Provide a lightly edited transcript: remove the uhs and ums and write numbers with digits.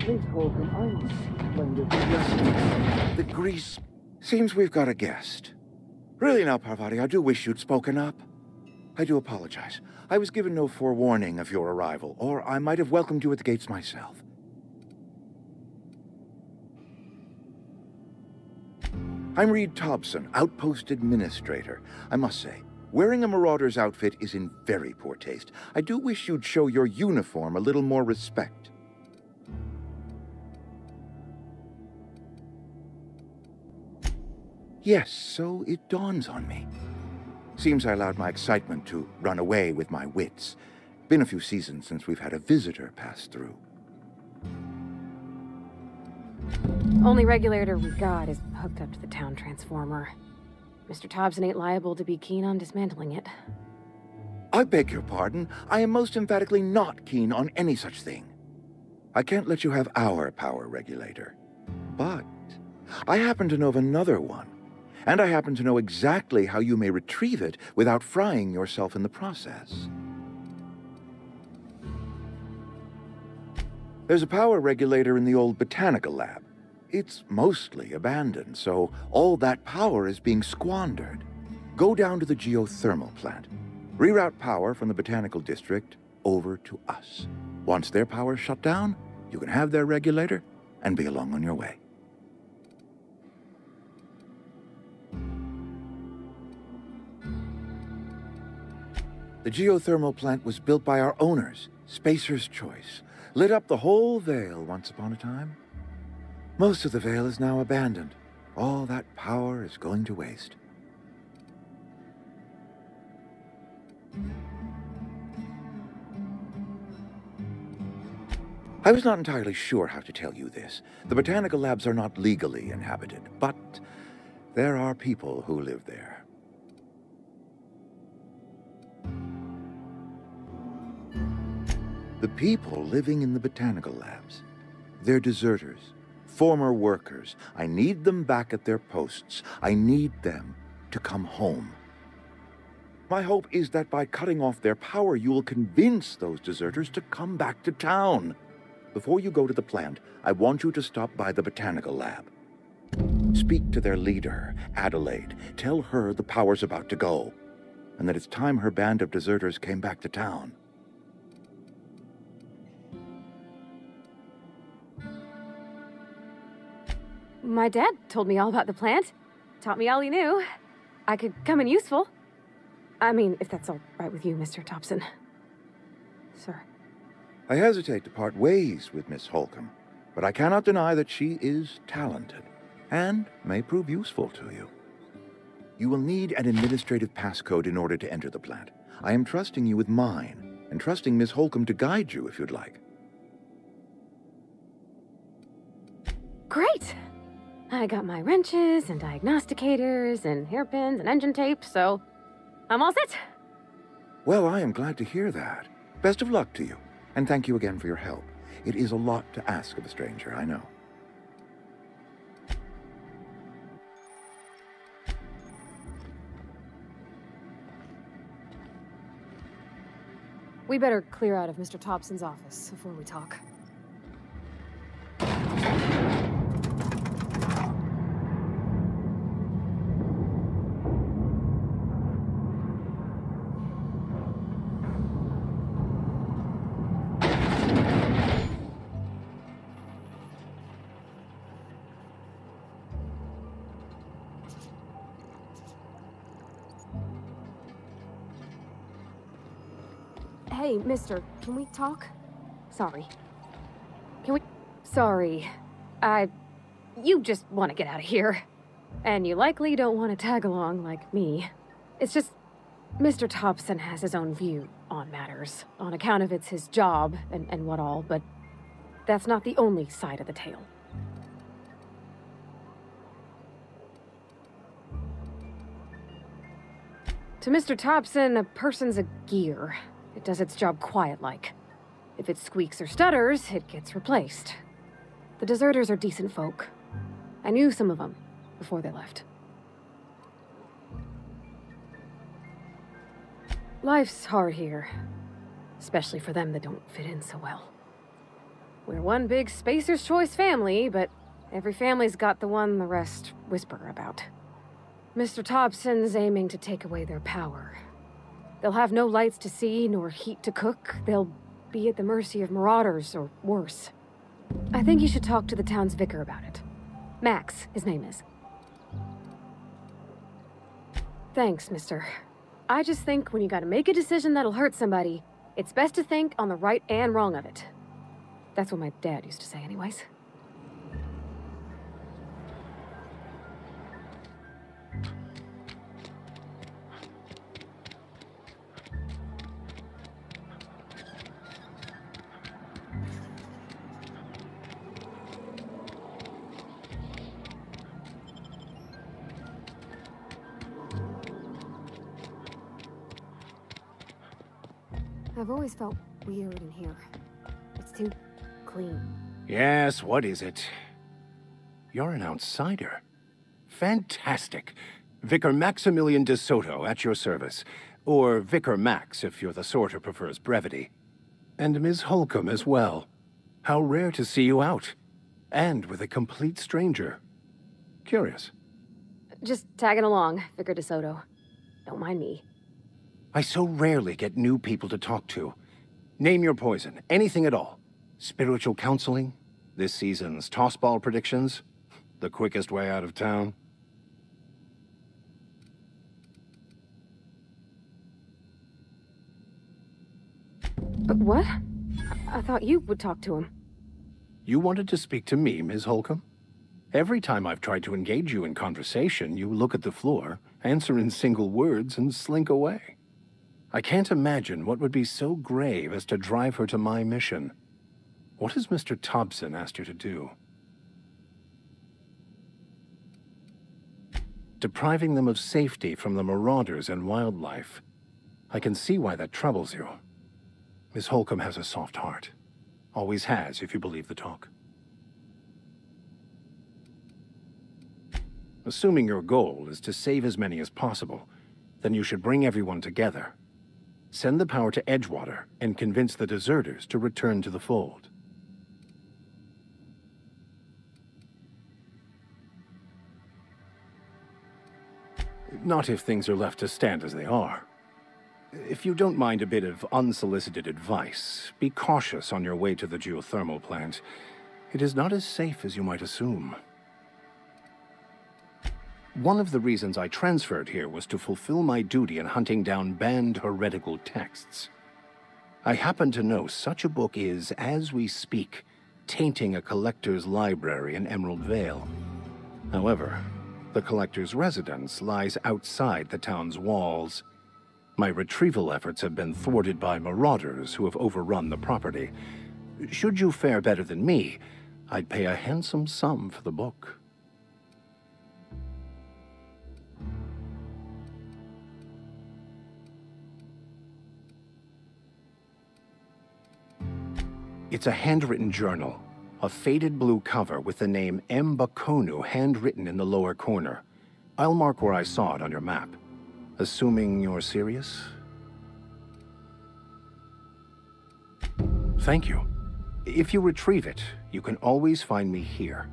Miss Holcomb, I'm splendid. The grease. Seems we've got a guest. Really now, Parvati, I do wish you'd spoken up. I do apologize. I was given no forewarning of your arrival, or I might have welcomed you at the gates myself. I'm Reed Thompson, Outpost Administrator. I must say, wearing a Marauder's outfit is in very poor taste. I do wish you'd show your uniform a little more respect. Yes, so it dawns on me. Seems I allowed my excitement to run away with my wits. Been a few seasons since we've had a visitor pass through. Only regulator we got is hooked up to the town transformer. Mr. Thompson ain't liable to be keen on dismantling it. I beg your pardon. I am most emphatically not keen on any such thing. I can't let you have our power regulator. But I happen to know of another one. And I happen to know exactly how you may retrieve it without frying yourself in the process. There's a power regulator in the old botanical lab. It's mostly abandoned, so all that power is being squandered. Go down to the geothermal plant. Reroute power from the botanical district over to us. Once their power's shut down, you can have their regulator and be along on your way. The geothermal plant was built by our owners, Spacer's Choice. Lit up the whole Vale once upon a time. Most of the Vale is now abandoned. All that power is going to waste. I was not entirely sure how to tell you this. The botanical labs are not legally inhabited, but there are people who live there. The people living in the botanical labs, they're deserters, former workers. I need them back at their posts. I need them to come home. My hope is that by cutting off their power, you will convince those deserters to come back to town. Before you go to the plant, I want you to stop by the botanical lab. Speak to their leader, Adelaide. Tell her the power's about to go, and that it's time her band of deserters came back to town. My dad told me all about the plant. Taught me all he knew. I could come in useful. I mean, if that's all right with you, Mr. Thompson. Sir. I hesitate to part ways with Miss Holcomb, but I cannot deny that she is talented and may prove useful to you. You will need an administrative passcode in order to enter the plant. I am trusting you with mine, and trusting Miss Holcomb to guide you if you'd like. Great! I got my wrenches and diagnosticators and hairpins and engine tape, so I'm all set. Well, I am glad to hear that. Best of luck to you, and thank you again for your help. It is a lot to ask of a stranger, I know. We better clear out of Mr. Thompson's office before we talk. Hey, mister, can we talk? Sorry. Can we... Sorry. You just want to get out of here. And you likely don't want to tag along like me. It's just... Mr. Thompson has his own view on matters, on account of it's his job and what all, but that's not the only side of the tale. To Mr. Thompson, a person's a gear. It does its job quiet-like. If it squeaks or stutters, it gets replaced. The deserters are decent folk. I knew some of them before they left. Life's hard here, especially for them that don't fit in so well. We're one big Spacer's Choice family, but every family's got the one the rest whisper about. Mr. Thompson's aiming to take away their power. They'll have no lights to see, nor heat to cook. They'll be at the mercy of marauders, or worse. I think you should talk to the town's vicar about it. Max, his name is. Thanks, mister. I just think when you gotta make a decision that'll hurt somebody, it's best to think on the right and wrong of it. That's what my dad used to say anyways. I've always felt weird in here. It's too clean. Yes, what is it? You're an outsider. Fantastic. Vicar Maximilian de Soto at your service. Or Vicar Max if you're the sort who prefers brevity. And Ms. Holcomb as well. How rare to see you out. And with a complete stranger. Curious. Just tagging along, Vicar de Soto. Don't mind me. I so rarely get new people to talk to. Name your poison, anything at all. Spiritual counseling, this season's tossball predictions, the quickest way out of town. What? I thought you would talk to him. You wanted to speak to me, Ms. Holcomb? Every time I've tried to engage you in conversation, you look at the floor, answer in single words, and slink away. I can't imagine what would be so grave as to drive her to my mission. What has Mr. Thompson asked you to do? Depriving them of safety from the marauders and wildlife. I can see why that troubles you. Miss Holcomb has a soft heart. Always has, if you believe the talk. Assuming your goal is to save as many as possible, then you should bring everyone together. Send the power to Edgewater and convince the deserters to return to the fold. Not if things are left to stand as they are. If you don't mind a bit of unsolicited advice, be cautious on your way to the geothermal plant. It is not as safe as you might assume. One of the reasons I transferred here was to fulfill my duty in hunting down banned heretical texts. I happen to know such a book is, as we speak, tainting a collector's library in Emerald Vale. However, the collector's residence lies outside the town's walls. My retrieval efforts have been thwarted by marauders who have overrun the property. Should you fare better than me, I'd pay a handsome sum for the book. It's a handwritten journal, a faded blue cover with the name M. Bakonu handwritten in the lower corner. I'll mark where I saw it on your map. Assuming you're serious? Thank you. If you retrieve it, you can always find me here.